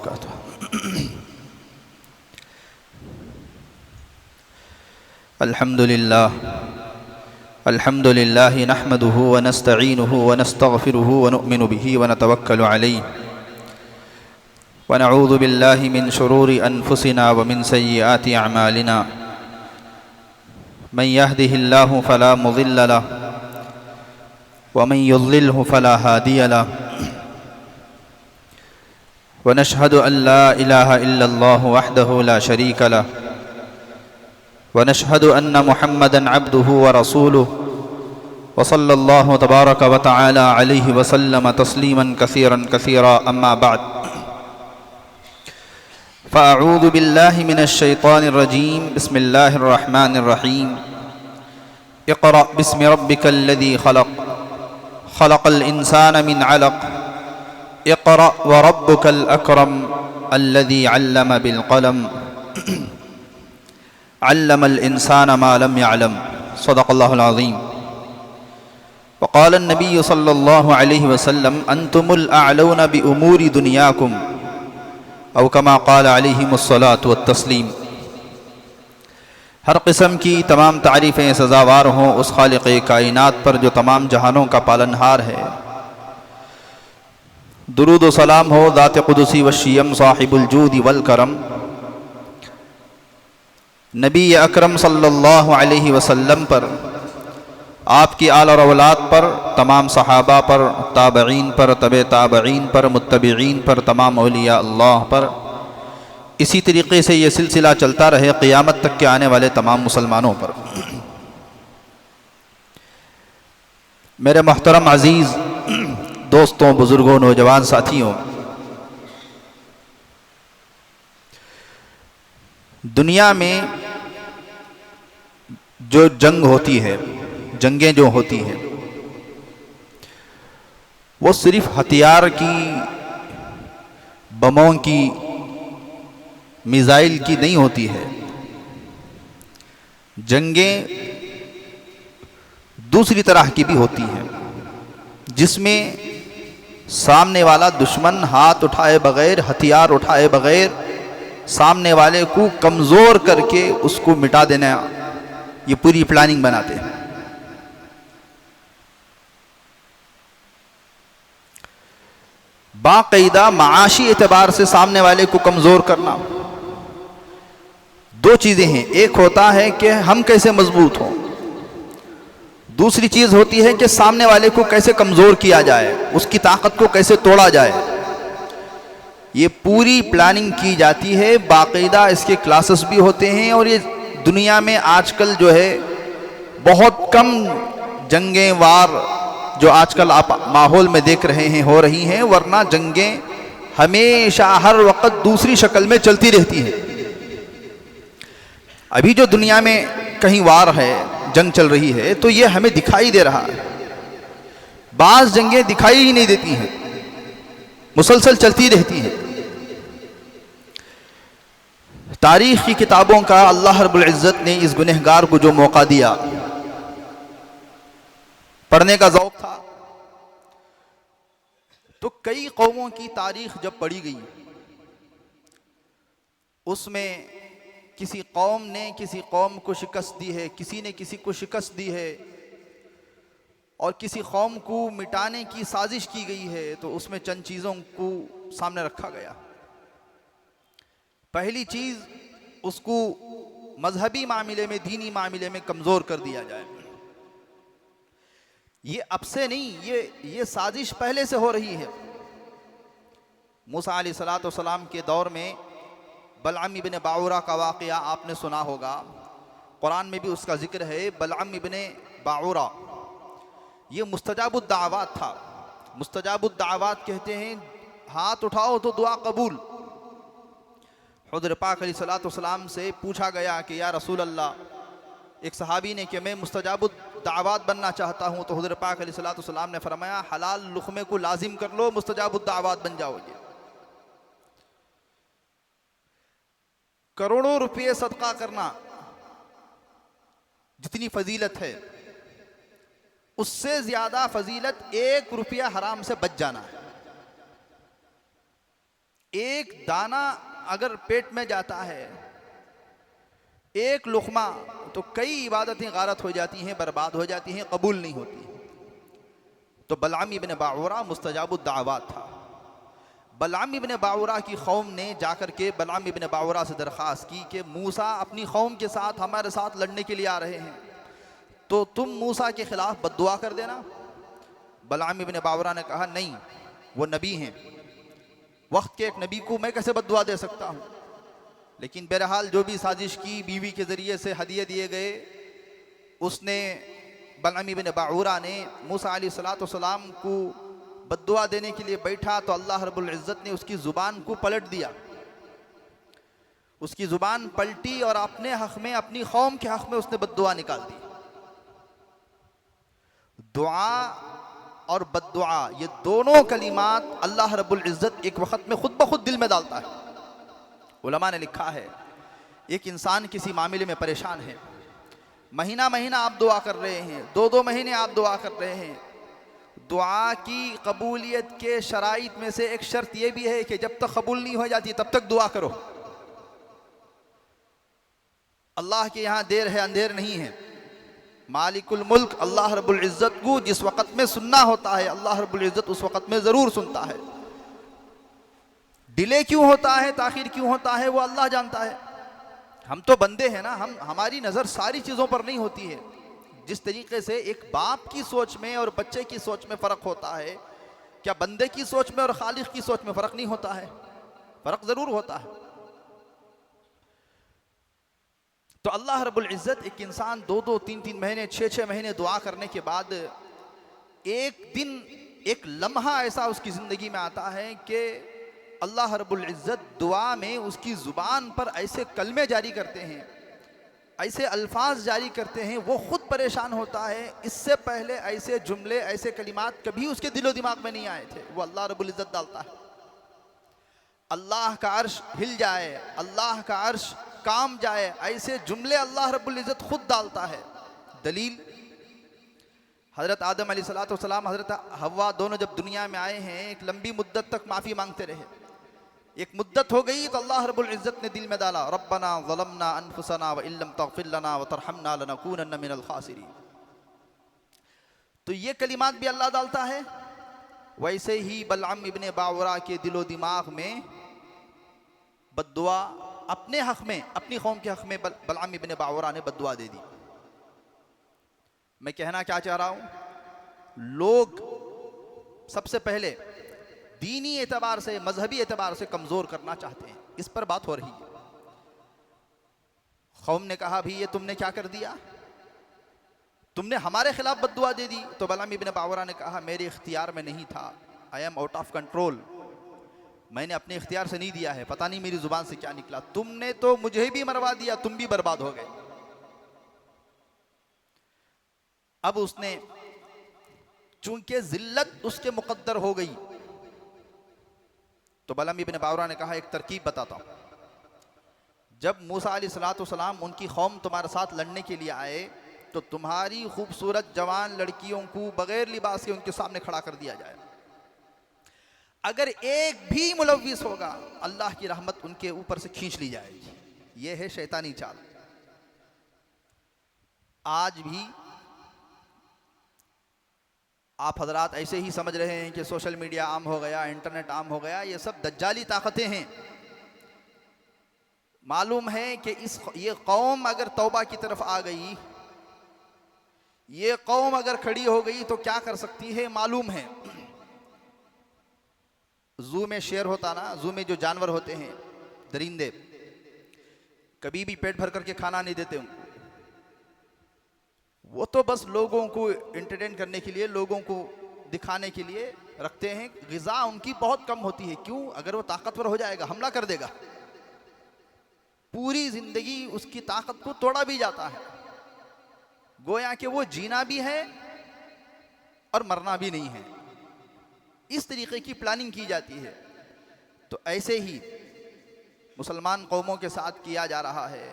वबरकातुहू। अल्हम्दुलिल्लाह नहमदुहु व नस्तईनुहु व नस्तगफिरुहु व नुअमिनु बिही व नतवक्कलु अलैहि व नऊज़ु बिल्लाहि मिन शुरूरि अनफुसिना व मिन सय्यिआति अअमालिना मन यहदिहिल्लाहु फला मुज़िल्ल लहु व मन युज़्लिल्हु फला हादिय लहु व नशहदु अन ला इलाहा इल्लल्लाहु वहदहु ला शरीक लहु व नशहदु अन्न मुहम्मदन अब्दुहु व रसूलुहु व सल्लल्लाहु तबारक व तआला अलैहि व सल्लम तस्लीमन कसीरन कसीरा अम्मा बाद फ़अऊज़ु बिल्लाहि मिनश शैतानिर रजीम बिस्मिल्लाहिर रहमानिर रहीम इक़रा बिस्मि रब्बिकल्लज़ी खलक़ खलक़ल इंसान मिन अलक़ इक़रा व रब्बुकल अकरम अल्लज़ी अल्लम बिल क़लम अल्लमल इंसान मा लम यअलम सदक़ल्लाहुल अज़ीम। वक़ाल अन्नबी सल्लल्लाहु अलैहि वसल्लम अंतुमुल अअलौन बिउमूरि दुनियाकुम औ कमा क़ाल अलैहिमुस्सलातु वत्तस्लीम। हर किस्म की तमाम तारीफ़ें सज़ावार हों उस खालिक़े कायनात पर जो तमाम जहानों का पालनहार है। दुरूद व सलाम हो ज़ात क़ुदसी व शियम साहिबुल जूद वल करम नबी अकरम सल्लल्लाहु अलैहि वसल्लम पर, आपकी आल और औलाद पर, तमाम सहाबा पर, ताबईन पर, तबे ताबईन पर, मुत्तबईन पर, तमाम औलिया अल्लाह पर, इसी तरीक़े से ये सिलसिला चलता रहे क़ियामत तक के आने वाले तमाम मुसलमानों पर। मेरे मोहतरम अज़ीज़ दोस्तों, बुज़ुर्गों, नौजवान साथियों, दुनिया में जो जंग होती है, जंगें जो होती हैं, वो सिर्फ हथियार की, बमों की, मिसाइल की नहीं होती है। जंगें दूसरी तरह की भी होती हैं, जिसमें सामने वाला दुश्मन हाथ उठाए बगैर, हथियार उठाए बगैर सामने वाले को कमज़ोर करके उसको मिटा देना, ये पूरी प्लानिंग बनाते हैं। बाकायदा माशी एतबार से सामने वाले को कमज़ोर करना। दो चीज़ें हैं, एक होता है कि हम कैसे मजबूत हों, दूसरी चीज़ होती है कि सामने वाले को कैसे कमज़ोर किया जाए, उसकी ताकत को कैसे तोड़ा जाए। ये पूरी प्लानिंग की जाती है, बाकायदा इसके क्लासेस भी होते हैं। और ये दुनिया में आजकल जो है बहुत कम जंगें वार जो आजकल आप माहौल में देख रहे हैं हो रही हैं, वरना जंगें हमेशा हर वक्त दूसरी शक्ल में चलती रहती हैं। अभी जो दुनिया में कहीं वार है, जंग चल रही है, तो ये हमें दिखाई दे रहा है। बाज़ जंगें दिखाई ही नहीं देती हैं, मुसलसल चलती रहती हैं। तारीख़ की किताबों का अल्लाह रब्बुल इज़्ज़त ने इस गुनहगार को जो मौका दिया, पढ़ने का ज़ौक़ था, तो कई कौमों की तारीख़ जब पढ़ी गई, उसमें किसी कौम ने किसी कौम को शिकस्त दी है, किसी ने किसी को शिकस्त दी है, और किसी कौम को मिटाने की साजिश की गई है, तो उसमें चंद चीज़ों को सामने रखा गया। पहली चीज़, उसको मजहबी मामले में, दीनी मामले में कमज़ोर कर दिया जाए। ये अब से नहीं, ये साजिश पहले से हो रही है। मूसा अलैहिस्सलाम के दौर में बलअम इब्न बाऊरा का वाक़या आपने सुना होगा, कुरान में भी उसका जिक्र है। बलअम इब्न बाऊरा ये मुस्तजाबुद दावात था। मुस्तजाबुद दावात कहते हैं हाथ उठाओ तो दुआ कबूल। हुज़ूर पाक अलैहिस्सलाम से पूछा गया कि या रसूल अल्लाह, एक सहाबी ने कि मैं मुस्तजाबुद दावात बनना चाहता हूँ, तो हुज़ूर पाक अलैहिस्सलाम ने फरमाया हलाल लुक़मे को लाजिम कर लो, मुस्तजाबुद दावात बन जाओगे। करोड़ों रुपये सदका करना जितनी फजीलत है, उससे ज्यादा फजीलत 1 रुपया हराम से बच जाना है। एक दाना अगर पेट में जाता है, एक लुक़मा, तो कई इबादतें गारत हो जाती हैं, बर्बाद हो जाती हैं, कबूल नहीं होती। तो बलआम इब्न बाऊरा मुस्तजाबुद दाअवात था। बलआम इब्न बाऊरा की कौम ने जाकर के बलआम इब्न बाऊरा से दरख्वास्त की कि मूसा अपनी कौम के साथ हमारे साथ लड़ने के लिए आ रहे हैं, तो तुम मूसा के ख़िलाफ़ बद्दुआ कर देना। बलआम इब्न बाऊरा ने कहा नहीं, वो नबी हैं, वक्त के एक नबी को मैं कैसे बद्दुआ दे सकता हूँ। लेकिन बहरहाल जो भी साजिश की, बीवी के ज़रिए से हदिये दिए गए, उसने बलआम इब्न बाऊरा ने मूसा अलैहिस्सलाम को बद्दुआ देने के लिए बैठा तो अल्लाह रब्बुल इज़्ज़त ने उसकी ज़ुबान को पलट दिया। उसकी ज़ुबान पलटी और अपने हक़ में, अपनी कौम के हक़ में उसने बद्दुआ निकाल दी। दुआ और बद्दुआ, ये दोनों कलिमात अल्लाह रब्बुल इज़्ज़त एक वक़्त में खुद ब खुद दिल में डालता है। उलमा ने लिखा है, एक इंसान किसी मामले में परेशान है, महीना महीना आप दुआ कर रहे हैं, 2-2 महीने आप दुआ कर रहे हैं। दुआ की कबूलियत के शराइत में से एक शर्त यह भी है कि जब तक कबूल नहीं हो जाती तब तक दुआ करो। अल्लाह के यहाँ देर है अंधेर नहीं है। मालिकुल मुल्क अल्लाह रब्बुल इज़्ज़त को जिस वक़्त में सुनना होता है, अल्लाह रब्बुल इज़्ज़त उस वक़्त में ज़रूर सुनता है। डिले क्यों होता है, ताख़ीर क्यों होता है, वो अल्लाह जानता है। हम तो बंदे हैं ना, हमारी नज़र सारी चीज़ों पर नहीं होती है। जिस तरीके से एक बाप की सोच में और बच्चे की सोच में फ़र्क होता है, क्या बंदे की सोच में और खालिक की सोच में फ़र्क नहीं होता है? फ़र्क ज़रूर होता है। तो अल्लाह रब्बुल इज़्ज़त, एक इंसान 2-2, 3-3 महीने, 6-6 महीने दुआ करने के बाद एक दिन, एक लम्हा ऐसा उसकी ज़िंदगी में आता है कि अल्लाह रब्बुल इज़्ज़त दुआ में उसकी ज़ुबान पर ऐसे कलमे जारी करते हैं, ऐसे अल्फाज जारी करते हैं, वो खुद परेशान होता है। इससे पहले ऐसे जुमले, ऐसे कलिमात कभी उसके दिलो दिमाग में नहीं आए थे, वो अल्लाह रब्बुल इज़्ज़त डालता है। अल्लाह का अर्श हिल जाए, अल्लाह का अर्श काम जाए, ऐसे जुमले अल्लाह रब्बुल इज़्ज़त खुद डालता है। दलील, हज़रत आदम अलैहिस्सलाम, हज़रत हव्वा दोनों जब दुनिया में आए हैं, एक लंबी मुद्दत तक माफ़ी मांगते रहे। एक मुद्दत हो गई तो अल्लाह रब्बुल इज़्ज़त ने दिल में डाला, रब्बना ज़लमना अनफुसना व इल्लम तग़फिर लना व तरहमना लनकूनन्न मिनल ख़ासिरीन। तो ये कलिमात भी अल्लाह डालता है। वैसे ही बलआम इब्न बाऊरा के दिलो दिमाग में बद्दुआ अपने हक़ में, अपनी कौम के हक़ में बलआम इब्न बाऊरा ने बद्दुआ दे दी। मैं कहना क्या चाह रहा हूँ, लोग सबसे पहले दीनी एतबार से, मजहबी एतबार से कमज़ोर करना चाहते हैं। इस पर बात हो रही है। कौम ने कहा, भी ये तुमने क्या कर दिया, तुमने हमारे खिलाफ बद्दुआ दे दी। तो बलआम इब्न बाऊरा ने कहा, मेरे इख्तियार में नहीं था, I am out of control, मैंने अपने इख्तियार से नहीं दिया है, पता नहीं मेरी ज़ुबान से क्या निकला। तुमने तो मुझे भी मरवा दिया, तुम भी बर्बाद हो गए। अब उसने, चूंकि जिल्लत उसके मुकद्दर हो गई, तो बलआम इब्न बाऊरा ने कहा, एक तरकीब बताता हूँ। जब मूसा अलैहिस्सलाम उनकी कौम तुम्हारे साथ लड़ने के लिए आए, तो तुम्हारी खूबसूरत जवान लड़कियों को बगैर लिबास के उनके सामने खड़ा कर दिया जाए। अगर एक भी मुलव्विस होगा, अल्लाह की रहमत उनके ऊपर से खींच ली जाएगी। यह है शैतानी चाल। आज भी आप हजरात ऐसे ही समझ रहे हैं कि सोशल मीडिया आम हो गया, इंटरनेट आम हो गया, ये सब दज्जाली ताकतें हैं। मालूम है कि ये कौम अगर तौबा की तरफ आ गई, ये कौम अगर खड़ी हो गई तो क्या कर सकती है मालूम है। जू में शेर होता ना, जू में जो जानवर होते हैं, दरिंदे, कभी भी पेट भर करके खाना नहीं देते उनको। वो तो बस लोगों को एंटरटेन करने के लिए, लोगों को दिखाने के लिए रखते हैं। ग़िज़ा उनकी बहुत कम होती है। क्यों? अगर वो ताकतवर हो जाएगा, हमला कर देगा, पूरी ज़िंदगी उसकी ताकत को तोड़ा भी जाता है। गोया कि वो जीना भी है और मरना भी नहीं है। इस तरीके की प्लानिंग की जाती है। तो ऐसे ही मुसलमान कौमों के साथ किया जा रहा है।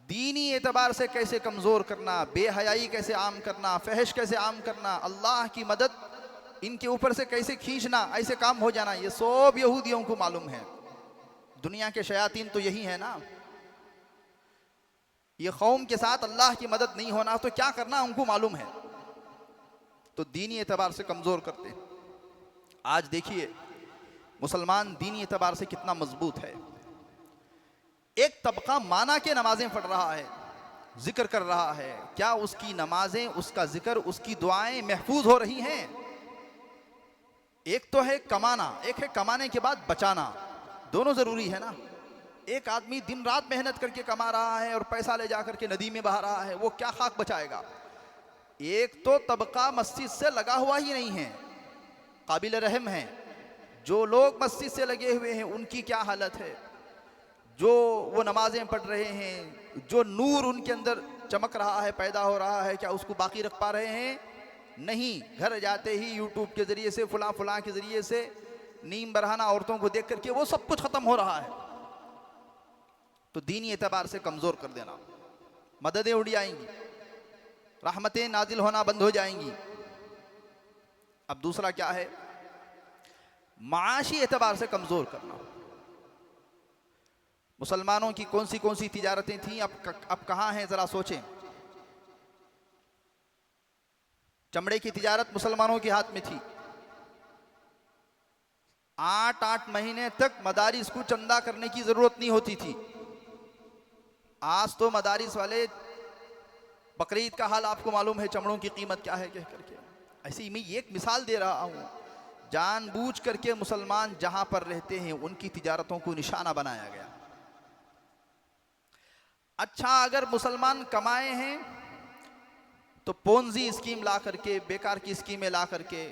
दीनी एतबार से कैसे कमज़ोर करना, बेहयाई कैसे आम करना, फहश कैसे आम करना, अल्लाह की मदद इनके ऊपर से कैसे खींचना, ऐसे काम हो जाना, ये सब यहूदियों को मालूम है। दुनिया के शयातीन तो यही है ना। ये कौम के साथ अल्लाह की मदद नहीं होना तो क्या करना उनको मालूम है, तो दीनी एतबार से कमज़ोर करते हैं। आज देखिए मुसलमान दीनी एतबार से कितना मजबूत है। एक तबका माना के नमाजें पढ़ रहा है, जिक्र कर रहा है, क्या उसकी नमाजें, उसका जिक्र, उसकी दुआएं महफूज हो रही हैं? एक तो है कमाना, एक है कमाने के बाद बचाना, दोनों जरूरी है ना। एक आदमी दिन रात मेहनत करके कमा रहा है और पैसा ले जा करके नदी में बहा रहा है, वो क्या खाक बचाएगा? एक तो तबका मस्जिद से लगा हुआ ही नहीं है, काबिल रहम है। जो लोग मस्जिद से लगे हुए हैं उनकी क्या हालत है, जो वो नमाजें पढ़ रहे हैं, जो नूर उनके अंदर चमक रहा है, पैदा हो रहा है, क्या उसको बाकी रख पा रहे हैं? नहीं। घर जाते ही यूट्यूब के ज़रिए से, फुला फुला के ज़रिए से, नीम बरहाना औरतों को देख करके वो सब कुछ ख़त्म हो रहा है। तो दीनी एतबार से कमज़ोर कर देना, मददें उड़ जाएंगी, रहमतें नाजिल होना बंद हो जाएंगी। अब दूसरा क्या है, माशी एतबार से कमज़ोर करना। मुसलमानों की कौन सी तिजारतें थीं, अब कहाँ हैं, ज़रा सोचें। चमड़े की तिजारत मुसलमानों के हाथ में थी। 8-8 महीने तक मदारिस को चंदा करने की ज़रूरत नहीं होती थी। आज तो मदारिस वाले, बकरीद का हाल आपको मालूम है, चमड़ों की कीमत क्या है कह करके। ऐसी मैं एक मिसाल दे रहा हूँ, जानबूझ करके मुसलमान जहां पर रहते हैं उनकी तिजारतों को निशाना बनाया गया। अच्छा, अगर मुसलमान कमाए हैं तो पोंजी स्कीम ला करके, बेकार की स्कीमें ला करके,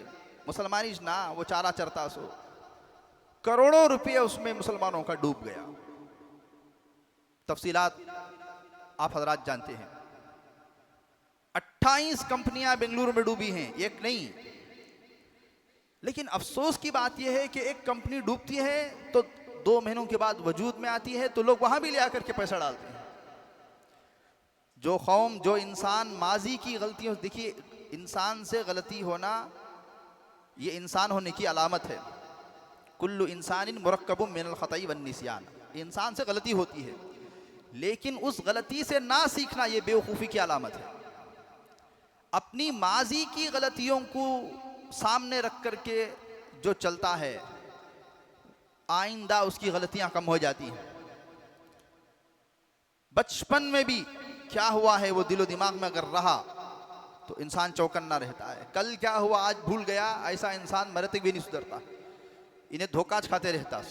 मुसलमानी ना वो चारा चरता सो, करोड़ों रुपये उसमें मुसलमानों का डूब गया। तफसीलात आप हजरात जानते हैं। 28 कंपनियां बेंगलुरु में डूबी हैं, एक नहीं। लेकिन अफसोस की बात यह है कि एक कंपनी डूबती है तो 2 महीनों के बाद वजूद में आती है, तो लोग वहां भी ले आकर के पैसा डालते हैं। जो कौम, जो इंसान माजी की गलतियों, देखिए इंसान से गलती होना ये इंसान होने की अलामत है। कुल्लु इंसानिन मुरक्कबुम मिनल खताई वन निस्यान, इंसान से गलती होती है, लेकिन उस गलती से ना सीखना ये बेवकूफ़ी की अलामत है। अपनी माजी की गलतियों को सामने रख करके जो चलता है, आइंदा उसकी गलतियां कम हो जाती हैं। बचपन में भी क्या हुआ है वो दिलो दिमाग में अगर रहा तो इंसान चौकन्ना रहता है। कल क्या हुआ आज भूल गया, ऐसा इंसान मरते भी नहीं सुधरता, इन्हें धोखाज खाते रहता।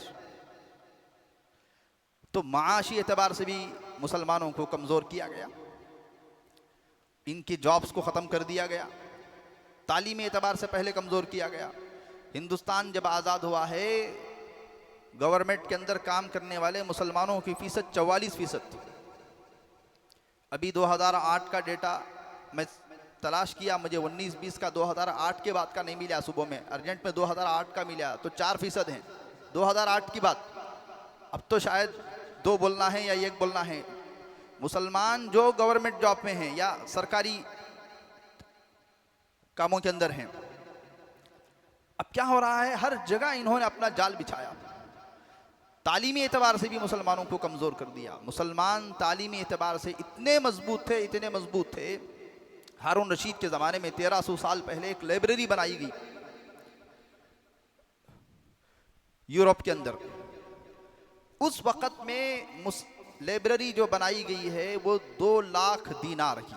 तो माशी एतबार से भी मुसलमानों को कमज़ोर किया गया, इनकी जॉब्स को ख़त्म कर दिया गया, तालीमी एतबार से पहले कमज़ोर किया गया। हिंदुस्तान जब आज़ाद हुआ है, गवर्नमेंट के अंदर काम करने वाले मुसलमानों की फ़ीसद 44% थी। अभी 2008 का डेटा मैं तलाश किया, मुझे 19-20 का 2008 के बाद का नहीं मिला, सुबह में अर्जेंट में 2008 का मिला, तो 4% हैं 2008 की बात। अब तो शायद 2 बोलना है या 1 बोलना है। मुसलमान जो गवर्नमेंट जॉब में हैं या सरकारी कामों के अंदर हैं, अब क्या हो रहा है, हर जगह इन्होंने अपना जाल बिछाया। तालीमी एतबार से भी मुसलमानों को कमज़ोर कर दिया। मुसलमान तालीमी एतबार से इतने मजबूत थे, इतने मजबूत थे, हारून रशीद के ज़माने में 1300 साल पहले एक लाइब्रेरी बनाई गई यूरोप के अंदर। उस वक़्त में लाइब्रेरी जो बनाई गई है वो 2 लाख दीनार की।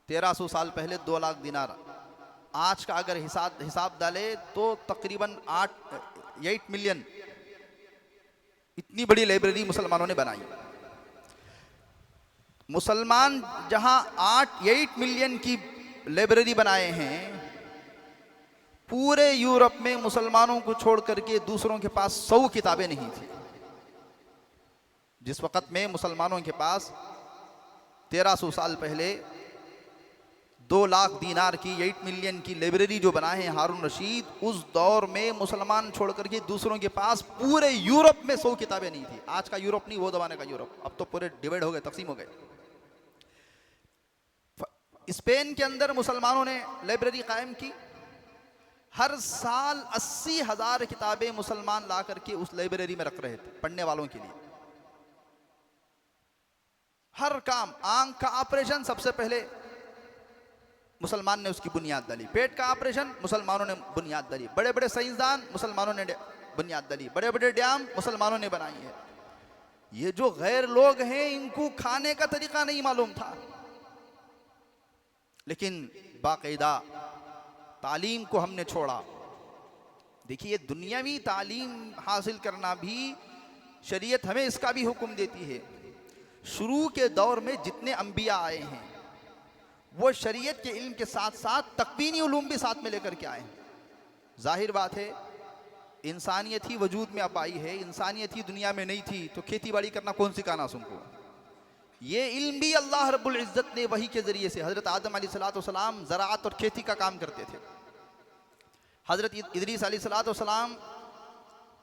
1300 साल पहले 2 लाख दीनार, आज का अगर हिसाब डाले तो तकरीबन 8 मिलियन, इतनी बड़ी लाइब्रेरी मुसलमानों ने बनाई। मुसलमान जहां 8 मिलियन की लाइब्रेरी बनाए हैं, पूरे यूरोप में मुसलमानों को छोड़ करके दूसरों के पास 100 किताबें नहीं थी। जिस वक़्त में मुसलमानों के पास 1300 साल पहले 2 लाख दीनार की 8 मिलियन की लाइब्रेरी जो बनाए हैं हारून रशीद, उस दौर में मुसलमान छोड़ करके दूसरों के पास पूरे यूरोप में 100 किताबें नहीं थी। आज का यूरोप नहीं, वो ज़माने का यूरोप। अब तो पूरे डिवाइड हो गए, तकसीम हो गए। स्पेन के अंदर मुसलमानों ने लाइब्रेरी कायम की, हर साल 80,000 किताबें मुसलमान ला करके उस लाइब्रेरी में रख रहे थे पढ़ने वालों के लिए। हर काम, आंख का ऑपरेशन सबसे पहले मुसलमान ने उसकी बुनियाद डाली, पेट का ऑपरेशन मुसलमानों ने बुनियाद डाली, बड़े बड़े साइंसदान मुसलमानों ने बुनियाद डाली, बड़े बड़े डैम मुसलमानों ने बनाई है। ये जो गैर लोग हैं इनको खाने का तरीका नहीं मालूम था, लेकिन बाकायदा तालीम को हमने छोड़ा। देखिए दुनियावी तालीम हासिल करना भी शरीयत हमें इसका भी हुक्म देती है। शुरू के दौर में जितने अंबिया आए हैं वो शरीयत के इल्म के साथ साथ तकवीनी उलूम भी साथ में लेकर के आए हैं। जाहिर बात है इंसानियत ही वजूद में अब आई है, इंसानियत ही दुनिया में नहीं थी तो खेती बाड़ी करना कौन सिखाना तुमको। ये इल्म भी अल्लाह रब्बुल इज़्ज़त ने वही के ज़रिए से, हज़रत आदम अलैहिस्सलाम ज़राअत और खेती का काम करते थे, हज़रत इदरीस अलैहिस्सलाम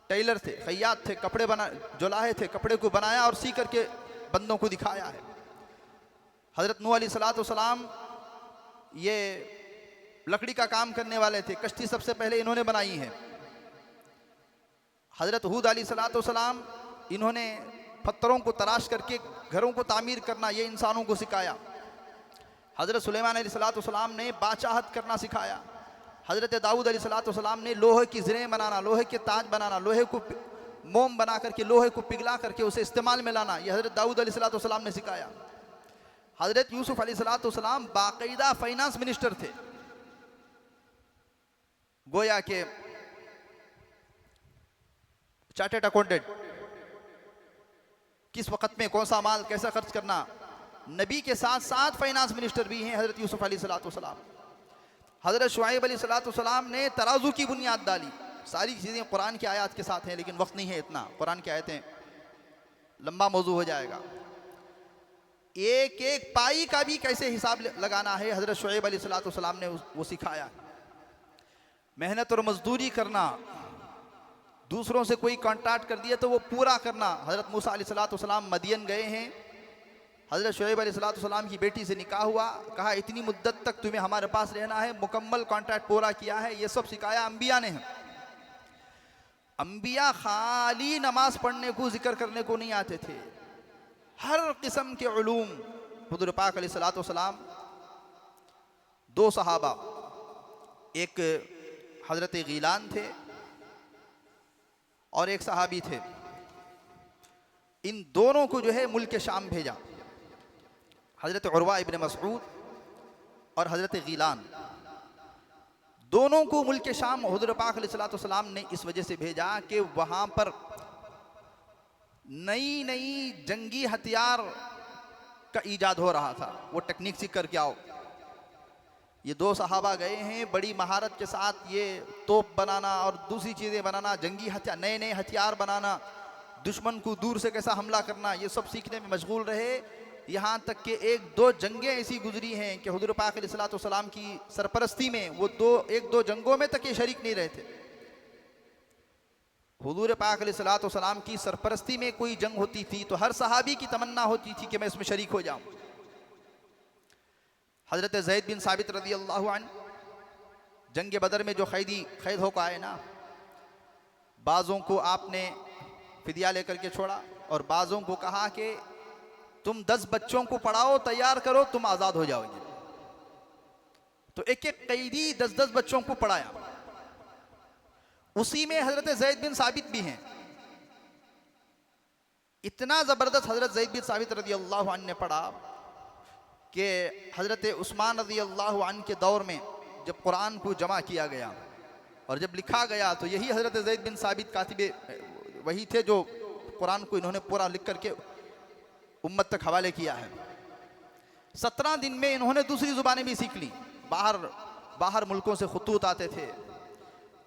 टेलर थे, खैयात थे, कपड़े बना जुलाहे थे, कपड़े को बनाया और सी करके बंदों को दिखाया है। हज़रत नूह अलैहिस्सलाम ये लकड़ी का काम करने वाले थे, कश्ती सबसे पहले इन्होंने बनाई है। हज़रत हूद अलैहिस्सलाम इन्होंने पत्थरों को तराश करके घरों को तामीर करना ये इंसानों को सिखाया। हज़रत सुलेमान अलैहिस्सलाम ने बादशाहत करना सिखाया। हज़रत दाऊद अलैहिस्सलाम ने लोहे की ज़रें बनाना, लोहे के ताज बनाना, लोहे को मोम बना करके लोहे को पिघला करके उसे इस्तेमाल में लाना, यह हज़रत दाऊद अलैहिस्सलाम ने सिखाया। हज़रत यूसुफ अलैहिस्सलाम बाकायदा फाइनेंस मिनिस्टर थे, गोया के चार्टर्ड अकाउंटेंट, किस वक्त में कौन सा माल कैसा खर्च करना। नबी के साथ साथ फाइनेंस मिनिस्टर भी हैं हज़रत यूसुफ अलैहिस्सलाम। हज़रत शुआइब अलैहिस्सलाम ने तराजू की बुनियाद डाली। सारी चीज़ें कुरान की आयत के साथ हैं लेकिन वक्त नहीं है इतना, कुरान की आयतें लंबा मौजू हो जाएगा। एक एक पाई का भी कैसे हिसाब लगाना है हज़रत शुआइब अलैहिस्सलाम ने वो सिखाया। मेहनत और मजदूरी करना, दूसरों से कोई कॉन्ट्रैक्ट कर दिया तो वो पूरा करना। हज़रत मूसा अलैहिस्सलाम मदियन गए हैं, हज़रत शुएब अलैहिस्सलाम की बेटी से निकाह हुआ, कहा इतनी मुद्दत तक तुम्हें हमारे पास रहना है, मुकम्मल कॉन्ट्रैक्ट पूरा किया है। ये सब सिखाया अम्बिया ने। अम्बिया खाली नमाज पढ़ने को जिक्र करने को नहीं आते थे, हर किस्म के उलूम। हुज़ूर पाक अलैहिस्सलाम, दो सहाबा, एक हज़रत गीलान थे और एक सहाबी थे, इन दोनों को जो है मुल्क शाम भेजा, हज़रत उरवा इब्न मसऊद और हज़रत गीलान, दोनों को मुल्क शाम हुज़ूर पाक अलैहिस्सलाम ने इस वजह से भेजा कि वहाँ पर नई नई जंगी हथियार का ईजाद हो रहा था, वो टेक्निक सीख करके आओ। ये दो सहाबा गए हैं, बड़ी महारत के साथ ये तोप बनाना और दूसरी चीज़ें बनाना, जंगी हथियार, नए नए हथियार बनाना, दुश्मन को दूर से कैसा हमला करना, ये सब सीखने में मशगूल रहे। यहाँ तक कि एक दो जंगें ऐसी गुजरी हैं कि हुज़ूर पाक अलैहिस्सलाम की सरपरस्ती में वो एक दो जंगों में तक ये शरीक नहीं रहे थे। हुज़ूर पाक अलैहिस्सलाम की सरपरस्ती में कोई जंग होती थी तो हर सहाबी की तमन्ना होती थी कि मैं इसमें शरीक हो जाऊँ। हज़रत ज़ैद बिन साबित रज़ी अल्लाहु अन्हु जंग बदर में जो कैद होकर आए ना, बाज़ों को आपने फिदिया लेकर के छोड़ा और बाज़ों को कहा कि तुम 10 बच्चों को पढ़ाओ, तैयार करो, तुम आज़ाद हो जाओगे। तो एक एक कैदी 10-10 बच्चों को पढ़ाया। उसी में हज़रत ज़ैद बिन साबित भी हैं। इतना ज़बरदस्त हज़रत ज़ैद बिन साबित रज़ी अल्लाहु अन्हु ने पढ़ा कि हज़रत उस्मान रज़ी अल्लाहु अन्हु के दौर में जब कुरान को जमा किया गया और जब लिखा गया तो यही हज़रत ज़ैद बिन साबित कातिबे वही थे जो कुरान को इन्होंने पूरा लिख करके उम्मत तक हवाले किया है। 17 दिन में इन्होंने दूसरी ज़ुबानें भी सीख ली। बाहर मुल्कों से खतूत आते थे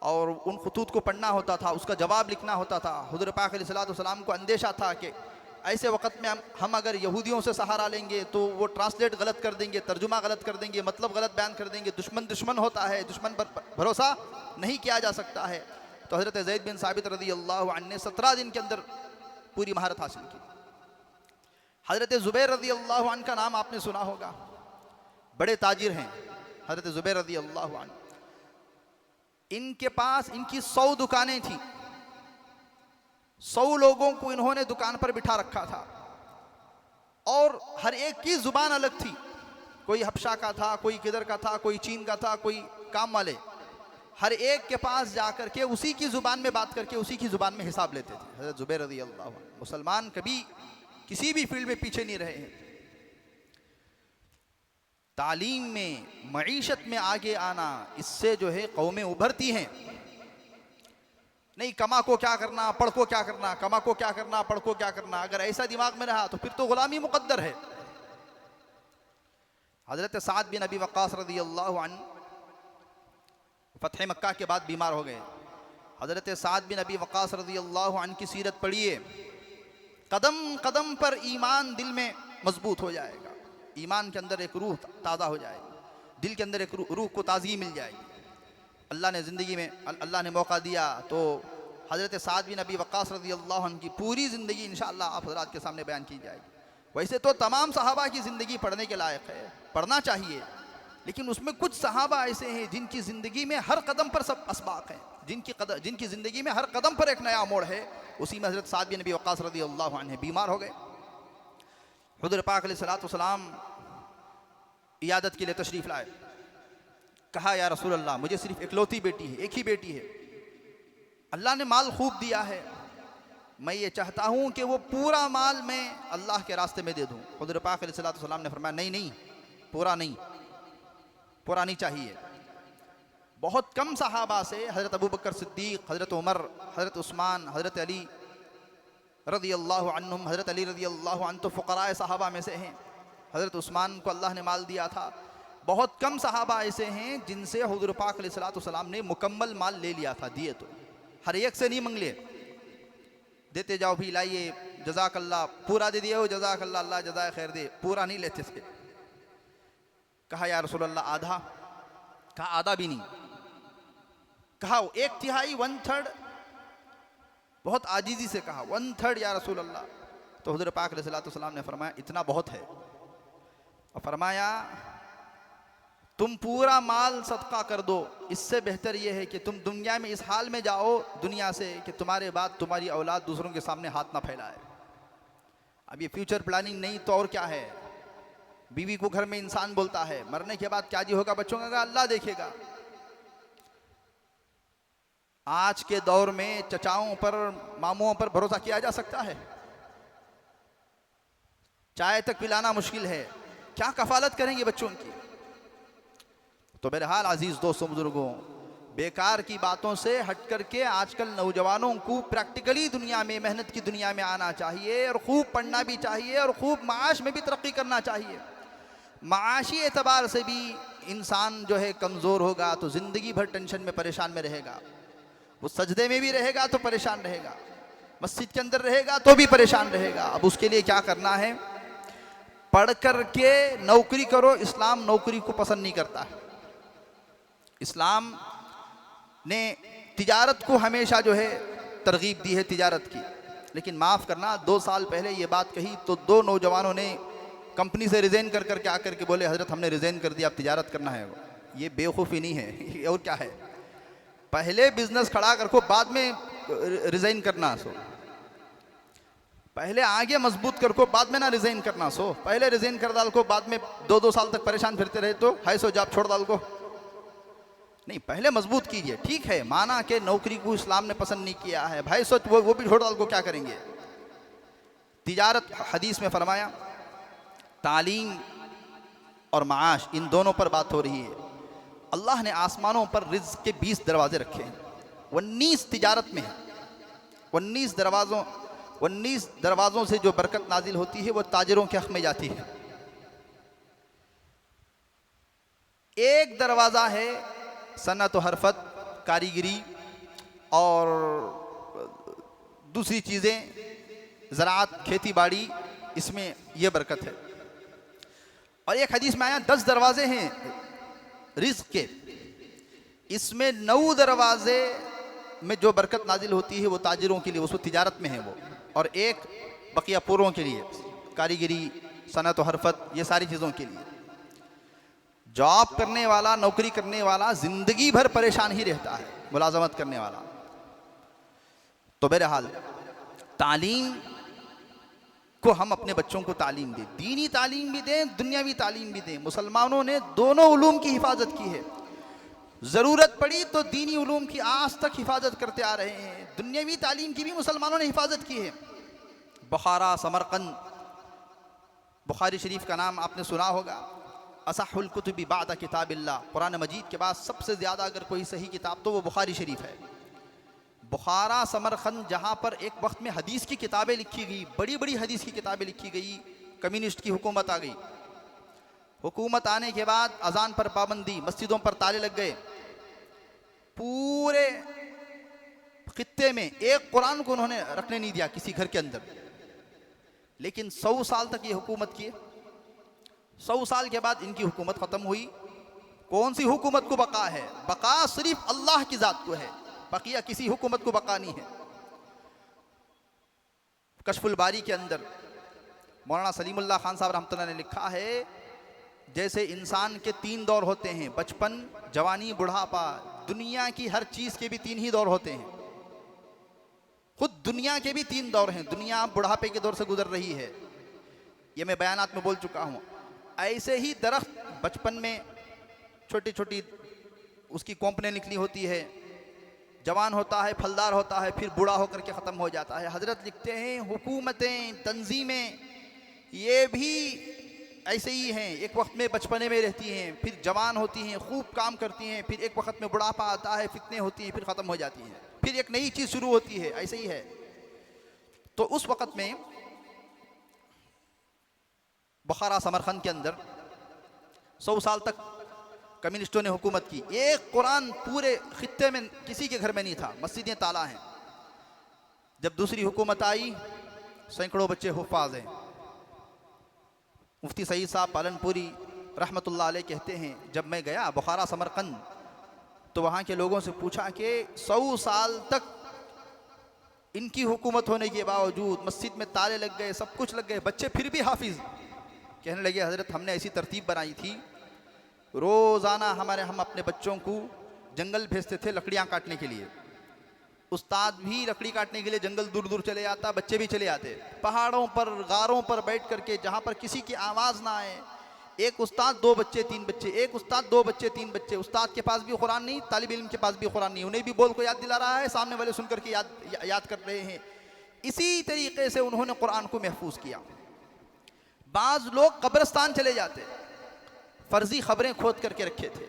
और उन खतूत को पढ़ना होता था, उसका जवाब लिखना होता था। हुज़ूर पाक अलैहिस्सलाम को अंदेशा था कि ऐसे वक्त में हम अगर यहूदियों से सहारा लेंगे तो वो ट्रांसलेट गलत कर देंगे, तर्जुमा गलत कर देंगे, मतलब गलत बयान कर देंगे, दुश्मन होता है, दुश्मन पर भरोसा नहीं किया जा सकता है। तो हज़रत ज़ैद बिन साबित रज़ी अल्लाहु अन्हु ने 17 दिन के अंदर पूरी महारत हासिल की। हज़रत ज़ुबैर रज़ी अल्लाहु अन्हु का नाम आपने सुना होगा, बड़े ताजिर हैं हज़रत ज़ुबैर रज़ी अल्लाहु अन्हु। इनके पास इनकी 100 दुकानें थी, 100 लोगों को इन्होंने दुकान पर बिठा रखा था और हर एक की जुबान अलग थी। कोई हबशा का था, कोई किधर का था, कोई चीन का था, कोई काम वाले। हर एक के पास जाकर के उसी की जुबान में बात करके उसी की जुबान में हिसाब लेते थे। हज़रत ज़ुबैर रज़ियल्लाहु अन्हु, मुसलमान कभी किसी भी फील्ड में पीछे नहीं रहे हैं। तालीम में, मईशत में आगे आना, इससे जो है कौमें उभरती हैं। नहीं कमा को क्या करना, पढ़ को क्या करना, कमा को क्या करना, पढ़ को क्या करना, अगर ऐसा दिमाग में रहा तो फिर तो गुलामी मुकद्दर है। हज़रत साद बिन अबी वक्कास रज़ियल्लाहु अन्हु फ़तह मक्का के बाद बीमार हो गए। हज़रत साद बिन अबी वक्कास रज़ियल्लाहु अन्हु की सीरत पढ़िए, कदम कदम पर ईमान दिल में मजबूत हो जाएगा, ईमान के अंदर एक रूह ताज़ा हो जाएगी, दिल के अंदर एक रूह को ताज़गी मिल जाएगी। अल्लाह ने ज़िंदगी में अल्लाह ने मौका दिया तो हज़रत साद बिन अबी वक्कास रज़ियल्लाहु अन्हु की पूरी ज़िंदगी इंशाअल्लाह आप हज़रात के सामने बयान की जाएगी। वैसे तो तमाम सहाबा की ज़िंदगी पढ़ने के लायक है, पढ़ना चाहिए, लेकिन उसमें कुछ सहाबा ऐसे हैं जिनकी ज़िंदगी में हर कदम पर सब असबाक हैं, जिनकी ज़िंदगी में हर कदम पर एक नया मोड़ है। उसी में हज़रत साद बिन अबी वक्कास रज़ियल्लाहु अन्हु बीमार हो गए। हुज़ूर पाक अलैहिस्सलातु वस्सलाम इयादत के लिए तशरीफ़ लाए। कहा या रसूल अल्लाह, मुझे सिर्फ इकलौती बेटी है, एक ही बेटी है, अल्लाह ने माल खूब दिया है, मैं ये चाहता हूँ कि वो पूरा माल मैं अल्लाह के रास्ते में दे दूँ। हुज़ूर पाक अलैहिस्सलातु वस्सलाम ने फरमाया नहीं नहीं, पूरा नहीं चाहिए। बहुत कम सहाबा से हज़रत अबू बकर सिद्दीक़, हज़रत उमर, हज़रत उस्मान, हज़रत अली रज़ियल्लाहु अन्हुम, हज़रत अली रज़ियल्लाहु अन्हु तो फ़ुक़राए सहाबा में से हैं। हज़रत उस्मान को अल्लाह ने माल दिया था। बहुत कम सहाबा ऐसे हैं जिनसे हुज़ूर पाक अलैहिस्सलातु वस्सलाम ने मुकम्मल माल ले लिया था, दिए तो हर एक से नहीं मंगले, देते जाओ भी, लाइए, जज़ाकल्लाह, पूरा दे दिए हो, जज़ाकल्लाह, अल्लाह जज़ाए खैर दे, पूरा नहीं लेते थे। कहा या रसूल अल्लाह आधा, कहा आधा भी नहीं, कहा 1/3, 1/3, बहुत आजीजी से कहा 1/3 या रसूल अल्लाह। तो हुज़ूर पाक अलैहिस्सलातु वस्सलाम ने फरमाया इतना बहुत है, और फरमाया तुम पूरा माल सदका कर दो, इससे बेहतर यह है कि तुम दुनिया में इस हाल में जाओ दुनिया से कि तुम्हारे बाद तुम्हारी औलाद दूसरों के सामने हाथ ना फैलाए। अब ये फ्यूचर प्लानिंग नहीं तो और क्या है। बीवी को घर में इंसान बोलता है, मरने के बाद क्या जी होगा बच्चों का, अल्लाह देखेगा। आज के दौर में चचाओं पर, मामुओं पर भरोसा किया जा सकता है? चाय तक पिलाना मुश्किल है, क्या कफालत करेंगे बच्चों की। तो बहरहाल अजीज दोस्तों बुजुर्गों, बेकार की बातों से हट करके आजकल नौजवानों को प्रैक्टिकली दुनिया में, मेहनत की दुनिया में आना चाहिए, और खूब पढ़ना भी चाहिए, और खूब माश में भी तरक्की करना चाहिए। माशी एतबार से भी इंसान जो है कमज़ोर होगा तो ज़िंदगी भर टेंशन में, परेशान में रहेगा। वो सजदे में भी रहेगा तो परेशान रहेगा, मस्जिद के अंदर रहेगा तो भी परेशान रहेगा। अब उसके लिए क्या करना है, पढ़ कर के नौकरी करो। इस्लाम नौकरी को पसंद नहीं करता है। इस्लाम ने तिजारत को हमेशा जो है तरगीब दी है, तिजारत की। लेकिन माफ़ करना, 2 साल पहले ये बात कही तो 2 नौजवानों ने कंपनी से रिज़ाइन कर करके आकर के बोले हज़रत हमने रिज़ाइन कर दिया, अब तिजारत करना है। ये बेवकूफ़ी नहीं है और क्या है। पहले बिजनेस खड़ा कर को बाद में रिज़ाइन करना सो, पहले आगे मजबूत कर को बाद में ना रिज़ाइन करना सो। पहले रिज़ाइन कर डाल को बाद में 2-2 साल तक परेशान फिरते रहे तो है सो जॉब छोड़ डाल को नहीं, पहले मजबूत कीजिए। ठीक है, माना कि नौकरी को इस्लाम ने पसंद नहीं किया है, भाई सोच वो भी छोड़ डाल को क्या करेंगे। तिजारत, हदीस में फरमाया तालीम और माश इन दोनों पर बात हो रही है। अल्लाह ने आसमानों पर रिज़्क़ के 20 दरवाजे रखे हैं, 19 तिजारत में है। 19 दरवाज़ों से जो बरकत नाजिल होती है वो ताजिरों के हक़ में जाती है। एक दरवाज़ा है सनत हरफत, कारीगरी और दूसरी चीज़ें, ज़राअत, खेती बाड़ी, इसमें यह बरकत है। और एक हदीस में आया 10 दरवाजे हैं रिज़्क़ के, इसमें 9 दरवाजे में जो बरकत नाजिल होती है वो ताजिरों के लिए, उसको तिजारत में है वो, और एक बकिया पूरों के लिए, कारीगरी, सनत हरफत, ये सारी चीज़ों के लिए। जॉब करने वाला, नौकरी करने वाला जिंदगी भर परेशान ही रहता है, मुलाजमत करने वाला। तो बहरहाल तालीम को हम अपने बच्चों को तालीम दें, दीनी तालीम भी दें, दुनियावी तालीम भी दें। मुसलमानों ने दोनों उलूम की हिफाजत की है। ज़रूरत पड़ी तो दीनी उलूम की आज तक हिफाजत करते आ रहे हैं, दुनियावी तालीम की भी मुसलमानों ने हिफाजत की है। बुखारा, समरकंद, बुखारी शरीफ का नाम आपने सुना होगा। असहुल कुतुबी बादा किताबिल्लाह, कुरान मजीद के बाद सबसे ज़्यादा अगर कोई सही किताब तो वो बुखारी शरीफ है। बुखारा, समरकंद, जहाँ पर एक वक्त में हदीस की किताबें लिखी गई, बड़ी बड़ी हदीस की किताबें लिखी गई, कम्युनिस्ट की हुकूमत आ गई। हुकूमत आने के बाद अजान पर पाबंदी, मस्जिदों पर ताले लग गए। पूरे खित्ते में एक कुरान को उन्होंने रखने नहीं दिया किसी घर के अंदर। लेकिन 100 साल तक ये हुकूमत की। 100 साल के बाद इनकी हुकूमत ख़त्म हुई। कौन सी हुकूमत को बका है? बका सिर्फ अल्लाह की ज़ात को है, बकिया किसी हुकूमत को बका नहीं है। कश्फुल बारी के अंदर मौलाना सलीमुल्लाह खान साहब रहमतुल्लाह ने लिखा है, जैसे इंसान के 3 दौर होते हैं, बचपन, जवानी, बुढ़ापा। दुनिया की हर चीज़ के भी 3 ही दौर होते हैं। खुद दुनिया के भी 3 दौर हैं। दुनिया बुढ़ापे के दौर से गुजर रही है, ये मैं बयानात में बोल चुका हूँ। ऐसे ही दरख्त बचपन में छोटी छोटी उसकी कोंपने निकली होती है, जवान होता है, फलदार होता है, फिर बूढ़ा होकर के ख़त्म हो जाता है। हजरत लिखते हैं हुकूमतें, तंजीमें, ये भी ऐसे ही हैं। एक वक्त में बचपने में रहती हैं, फिर जवान होती हैं, खूब काम करती हैं, फिर एक वक्त में बुढ़ापा आता है, फितने होती हैं, फिर ख़त्म हो जाती हैं, फिर एक नई चीज़ शुरू होती है। ऐसे ही है। तो उस वक़्त में बुखारा, समरकंद के अंदर 100 साल तक कम्युनिस्टों ने हुकूमत की। एक कुरान पूरे खित्ते में किसी के घर में नहीं था, मस्जिदें ताला हैं। जब दूसरी हुकूमत आई, सैकड़ों बच्चे हुफ़ाज़ हैं। मुफ्ती सईद साहब पालनपुरी रहमतुल्लाह अलैह कहते हैं, जब मैं गया बुखारा, समरकंद, तो वहाँ के लोगों से पूछा कि 100 साल तक इनकी हुकूमत होने के बावजूद मस्जिद में ताले लग गए, सब कुछ लग गए, बच्चे फिर भी हाफिज़। कहने लगे, हज़रत हमने ऐसी तरतीब बनाई थी, रोज़ाना हम अपने बच्चों को जंगल भेजते थे लकड़ियाँ काटने के लिए। उस्ताद भी लकड़ी काटने के लिए जंगल दूर दूर चले जाता, बच्चे भी चले आते। पहाड़ों पर, गारों पर बैठ करके, जहाँ पर किसी की आवाज़ ना आए, एक उस्ताद 2 बच्चे 3 बच्चे, एक उस्ताद 2 बच्चे 3 बच्चे। उस्ताद के पास भी कुरान नहीं, तालिब इल्म के पास भी कुरान नहीं, उन्हें भी बोल को याद दिला रहा है, सामने वाले सुन करके याद कर रहे हैं। इसी तरीके से उन्होंने कुरान को महफूज किया। बाज़ लोग कब्रिस्तान चले जाते, फ़र्ज़ी ख़बरें खोद करके रखे थे,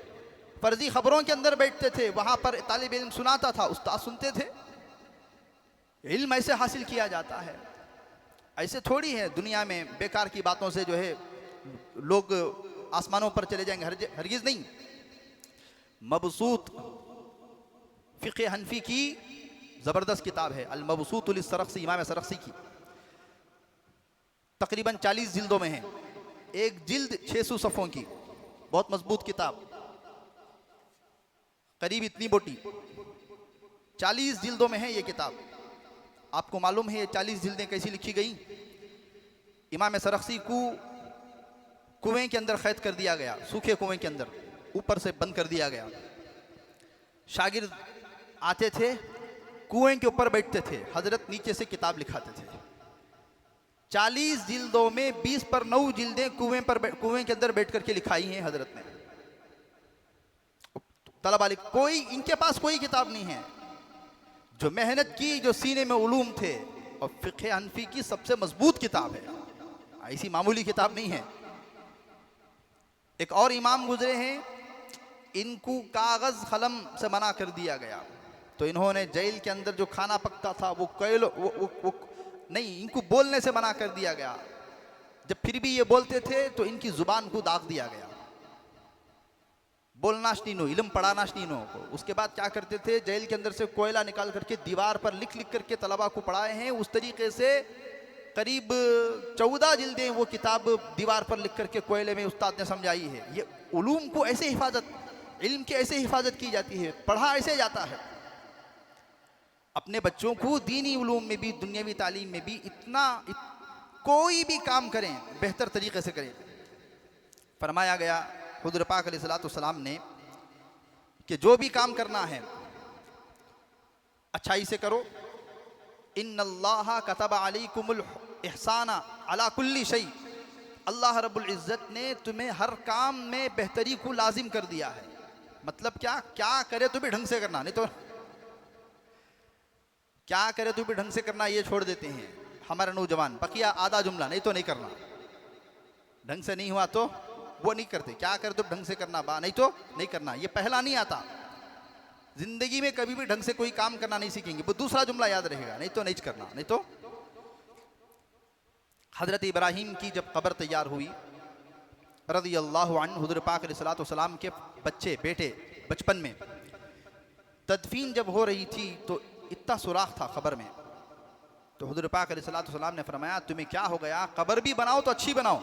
फ़र्ज़ी ख़बरों के अंदर बैठते थे, वहाँ पर तालिब इल्म सुनाता था, उस्ताद सुनते थे। इल्म ऐसे हासिल किया जाता है। ऐसे थोड़ी है दुनिया में बेकार की बातों से जो है लोग आसमानों पर चले जाएंगे, हरगिज़ नहीं। मबसूत फ़िक़्ह हनफ़ी की ज़बरदस्त किताब है, अल मबसूत लिस सरख्सी, इमाम सरख्सी की, तकरीबन 40 जिल्दों में है। एक जिल्द 600 सफ़ों की, बहुत मजबूत किताब, करीब इतनी मोटी, 40 जिल्दों में है ये किताब। आपको मालूम है ये 40 जिल्दें कैसी लिखी गई? इमाम सरख्सी को कुएं के अंदर कैद कर दिया गया, सूखे कुएं के अंदर, ऊपर से बंद कर दिया गया। शागिर्द आते थे, कुएं के ऊपर बैठते थे, हजरत नीचे से किताब लिखाते थे। 40 जिल्दों में 20 पर 9 जिल्दें कुएं के अंदर बैठ करके लिखाई हैं हजरत ने। तलबा कोई इनके पास कोई किताब नहीं है। जो मेहनत की, जो सीने में उलूम थे, और फ़िक़्ह हनफ़ी की सबसे मजबूत किताब है, ऐसी मामूली किताब नहीं है। एक और इमाम गुजरे हैं, इनको कागज़ कलम से मना कर दिया गया, तो इन्होंने जेल के अंदर जो खाना पकता था वो नहीं, इनको बोलने से मना कर दिया गया। जब फिर भी ये बोलते थे तो इनकी ज़ुबान को दाग दिया गया, बोलना शीनो, इल्म पढ़ाना शीनो को। उसके बाद क्या करते थे, जेल के अंदर से कोयला निकाल करके दीवार पर लिख लिख करके तलबा को पढ़ाए हैं। उस तरीके से करीब 14 जिल्दें वो किताब दीवार पर लिख करके कोयले में उस्ताद ने समझाई है। ये उलूम को ऐसे हिफाजत, इल्म की ऐसे हिफाजत की जाती है, पढ़ा ऐसे जाता है। अपने बच्चों को दीनी उलूम में भी, दुनियावी तालीम में भी कोई भी काम करें बेहतर तरीके से करें। फरमाया गया हुज़ूर पाक अलैहिस्सलाम ने कि जो भी काम करना है अच्छाई से करो। इन्नल्लाह कतब अलैकुमुल इहसाना अला कुल्ली शै, अल्लाह रब्बुल इज़्ज़त ने तुम्हें हर काम में बेहतरी को लाजिम कर दिया है। मतलब क्या, क्या करे तो भी ढंग से करना, नहीं तो क्या करे तो भी ढंग से करना ये छोड़ देते हैं हमारे नौजवान। बकिया आधा जुमला, नहीं तो नहीं करना, ढंग से नहीं हुआ तो वो नहीं करते। क्या करे तो ढंग से करना, बा नहीं तो नहीं करना, ये पहला नहीं आता। जिंदगी में कभी भी ढंग से कोई काम करना नहीं सीखेंगे, वो दूसरा जुमला याद रहेगा, नहीं तो नहीं करना, नहीं तो। हज़रत इब्राहीम की जब कब्र तैयार हुई रज़ी अल्लाहु अन्हु, हुज़ूर पाक अलैहिस्सलाम के बच्चे बेटे बचपन में तदफीन जब हो रही थी तो इतना सुराख था कब्र में, तो हुज़ूर पाक अलैहिस्सलाम ने फरमाया तुम्हें क्या हो गया, कब्र भी बनाओ तो अच्छी बनाओ,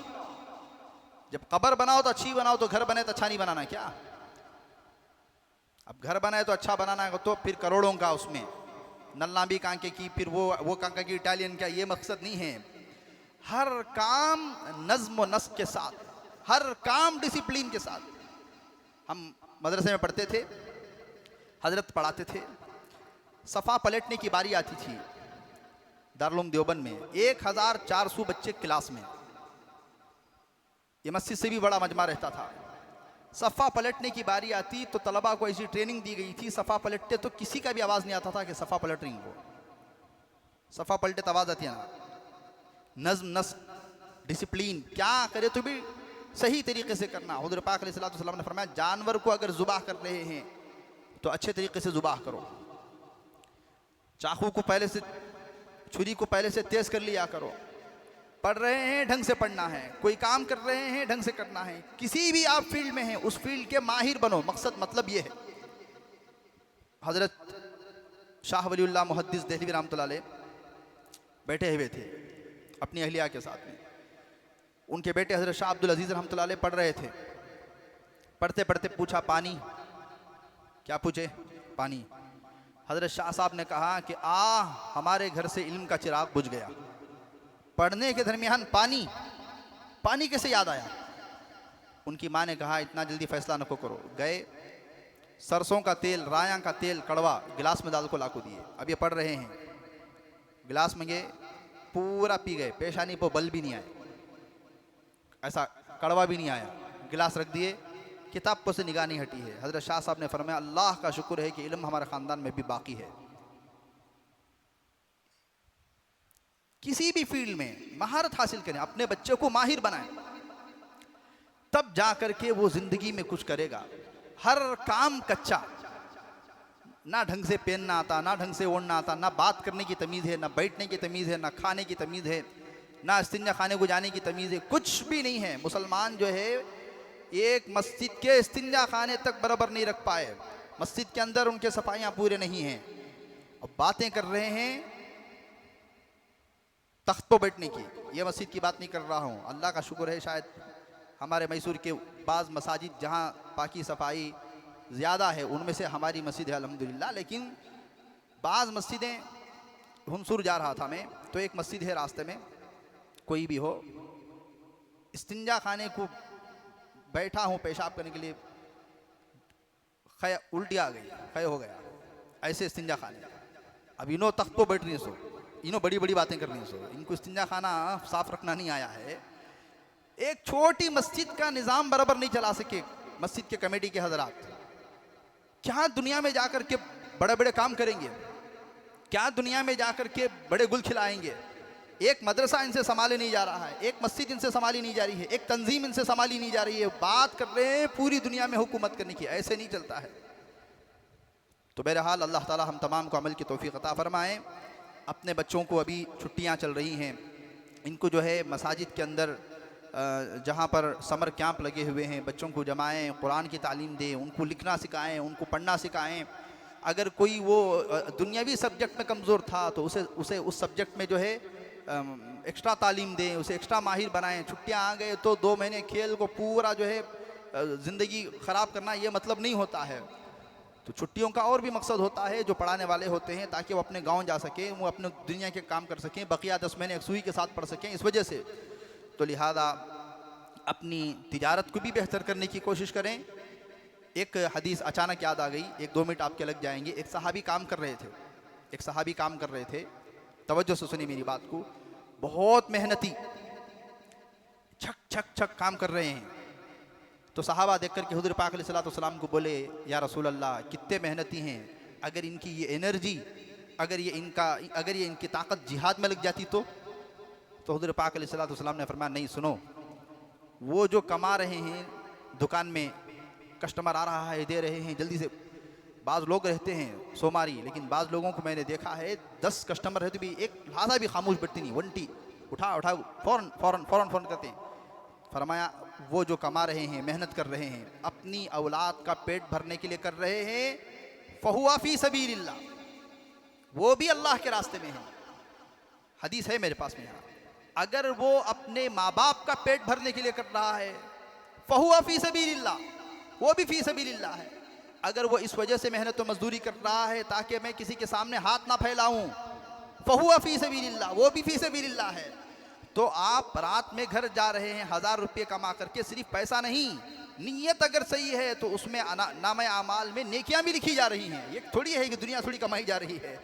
जब कब्र बनाओ तो अच्छी बनाओ, तो घर बने तो अच्छा नहीं बनाना क्या? अब घर बनाए तो अच्छा बनाना है तो फिर करोड़ों का उसमें नल्लाबी कांके की, फिर वो कांका की इटालियन का, ये मकसद नहीं है। हर काम नज़्म व नस्क के साथ, हर काम डिसिप्लिन के साथ। हम मदरसे में पढ़ते थे, हजरत पढ़ाते थे, सफ़ा पलटने की बारी आती थी दारुल उलूम देवबंद में, 1400 बच्चे क्लास में, ये मस्जिद से भी बड़ा मजमा रहता था। सफ़ा पलटने की बारी आती तो तलबा को ऐसी ट्रेनिंग दी गई थी, सफ़ा पलटते तो किसी का भी आवाज़ नहीं आता था कि सफ़ा पलट रही हो। सफ़ा पलटे तो आवाज़ आती है ना, नज़्म नस्क डिसिप्लिन, क्या करे तो भी सही तरीके से करना। हुज़ूर पाक अलैहिस्सलाम ने फरमाया जानवर को अगर ज़ुबाह कर रहे हैं तो अच्छे तरीके से ज़ुबाह करो, चाकू को पहले से, छुरी को पहले से तेज़ कर लिया करो। पढ़ रहे हैं ढंग से पढ़ना है, कोई काम कर रहे हैं ढंग से करना है, किसी भी आप फील्ड में हैं उस फील्ड के माहिर बनो, मकसद मतलब ये है। हज़रत शाह वलीउल्लाह मुहद्दिस देहलवी रहमतुल्लाह अलैह बैठे हुए थे अपनी अहलिया के साथ में, उनके बेटे हज़रत शाह अब्दुल अजीज़ रहमतुल्लाह अलैह पढ़ रहे थे। पढ़ते पढ़ते पूछा पानी, क्या पूछे? पानी। हज़रत शाह साहब ने कहा कि हमारे घर से इल्म का चिराग बुझ गया। पढ़ने के दरमियान पानी, पानी कैसे याद आया? उनकी माँ ने कहा इतना जल्दी फैसला न करो। गए सरसों का तेल, राया का तेल कड़वा गिलास में डाल को लाको दिए, अब ये पढ़ रहे हैं, गिलास में गए पूरा पी गए, पेशानी पर बल भी नहीं आए, ऐसा कड़वा भी नहीं आया, गिलास रख दिए, किताब पर से निगाह नहीं हटी है। हज़रत शाह साहब ने फरमाया अल्लाह का शुक्र है कि इल्म हमारे ख़ानदान में भी बाकी है। किसी भी फील्ड में महारत हासिल करें, अपने बच्चे को माहिर बनाएं, तब जा कर के वो जिंदगी में कुछ करेगा। हर काम कच्चा, ना ढंग से पहनना आता, ना ढंग से ओढ़ना आता, ना बात करने की तमीज़ है, ना बैठने की तमीज़ है, ना खाने की तमीज़ है, ना इस्तिंजा खाने को जाने की तमीज़ है, कुछ भी नहीं है। मुसलमान जो है एक मस्जिद के इस्तिंजा खाने तक बराबर नहीं रख पाए, मस्जिद के अंदर उनके सफाइयाँ पूरे नहीं हैं, और बातें कर रहे हैं तख्त पर बैठने की। ये मस्जिद की बात नहीं कर रहा हूँ, अल्लाह का शुक्र है शायद हमारे मैसूर के बाज़ मसाजिद जहाँ पाकी सफाई ज़्यादा है उनमें से हमारी मस्जिद है अल्हम्दुलिल्लाह। लेकिन बाज़ मस्जिदें, हुनसुर जा रहा था मैं, तो एक मस्जिद है रास्ते में, कोई भी हो, इस्तिंजा खाने को बैठा हूँ पेशाब करने के लिए, खै उल्टी आ गई, खै हो गया, ऐसे इस्तिंजा खाने। अब इनो तख्त पर बैठ रही सो, इनो बड़ी बड़ी बातें कर रही सो, इनको इस्तिंजा खाना साफ रखना नहीं आया है। एक छोटी मस्जिद का निज़ाम बराबर नहीं चला सके मस्जिद के कमेटी के हजरात। क्या दुनिया में जाकर के बड़े बड़े काम करेंगे, क्या दुनिया में जाकर के बड़े गुल खिलाएंगे। एक मदरसा इनसे संभाले नहीं जा रहा है, एक मस्जिद इनसे संभाली नहीं जा रही है, एक तंजीम इनसे संभाली नहीं जा रही है, बात कर रहे हैं पूरी दुनिया में हुकूमत करने की। ऐसे नहीं चलता है। तो बहरहाल अल्लाह ताला हम तमाम को अमल की तौफीक अता फरमाएं। अपने बच्चों को, अभी छुट्टियां चल रही हैं, इनको जो है मसाजिद के अंदर जहाँ पर समर कैंप लगे हुए हैं, बच्चों को जमाएं, कुरान की तालीम दें, उनको लिखना सिखाएं, उनको पढ़ना सिखाएं। अगर कोई वो दुनियावी सब्जेक्ट में कमज़ोर था तो उसे उस सब्जेक्ट में जो है एक्स्ट्रा तालीम दें, उसे एक्स्ट्रा माहिर बनाएं। छुट्टियां आ गए तो 2 महीने खेल को पूरा जो है ज़िंदगी ख़राब करना, ये मतलब नहीं होता है। तो छुट्टियों का और भी मकसद होता है जो पढ़ाने वाले होते हैं, ताकि वो अपने गांव जा सकें, वो अपने दुनिया के काम कर सकें, बकिया 10 महीने एक सुई के साथ पढ़ सकें। इस वजह से तो लिहाजा अपनी तिजारत को भी बेहतर करने की कोशिश करें। एक हदीस अचानक याद आ गई, 1-2 मिनट आपके लग जाएंगे। एक सहाबी काम कर रहे थे, तवज्जो से सुनिए मेरी बात को, बहुत मेहनती, छक छक छक काम कर रहे हैं। तो सहाबा देख कर के हुज़ूर पाक अलैहिस्सलाम को बोले, या रसूल अल्लाह कितने मेहनती हैं, अगर इनकी ये एनर्जी, अगर ये इनकी ताकत जिहाद में लग जाती तो हुज़ूर पाक अलैहिस्सलाम ने फरमाया, नहीं सुनो, वो जो कमा रहे हैं दुकान में, कस्टमर आ रहा है, दे रहे हैं जल्दी से। बाज़ लोग रहते हैं सोमारी, लेकिन बाज़ लोगों को मैंने देखा है 10 कस्टमर है तो भी एक लहाजा भी खामोश बैठती नहीं, वंटी उठा फ़ौरन करते हैं। फरमाया वो जो कमा रहे हैं, मेहनत कर रहे हैं, अपनी औलाद का पेट भरने के लिए कर रहे हैं, फ़हुवा फ़ी सबीलिल्लाह, वो भी अल्लाह के रास्ते में है। हदीस है मेरे पास में यहाँ, अगर वो अपने माँ बाप का पेट भरने के लिए कर रहा है, फ़हुवा फ़ी सबीलिल्लाह, वो भी फ़ी सबीलिल्लाह है। अगर वो इस वजह से मेहनत व मजदूरी कर रहा है ताकि मैं किसी के सामने हाथ ना फैलाऊं, फ़हुवा फ़ी सबीलिल्लाह, वो भी फ़ी सबीलिल्लाह है। तो आप रात में घर जा रहे हैं 1000 रुपये कमा करके, सिर्फ पैसा नहीं, नीयत अगर सही है तो उसमें नामे आमाल में नेकियां भी लिखी जा रही हैं। ये थोड़ी है कि दुनिया थोड़ी कमाई जा रही है,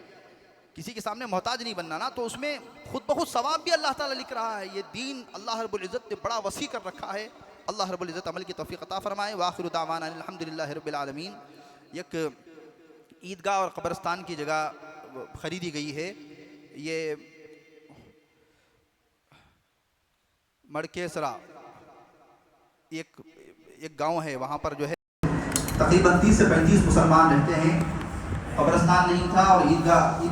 किसी के सामने मोहताज नहीं बनना ना, तो उसमें खुद ब खुद सवाब भी अल्लाह ताला लिख रहा है। ये दीन अल्लाह रब्बुल इज़्ज़त ने बड़ा वसी कर रखा है। अल्लाह रब्बुल इज़्ज़त अमल की तौफीक अता फरमाए। व आखिरु दावाना अल्हम्दुलिल्लाहि रब्बिल आलमीन। एक ईदगाह और कब्रस्तान की जगह ख़रीदी गई है, ये मड़केसरा एक गांव है, वहाँ पर जो है तकरीबन 30 से 35 मुसलमान रहते हैं। कब्रस्तान नहीं था और ईदगाह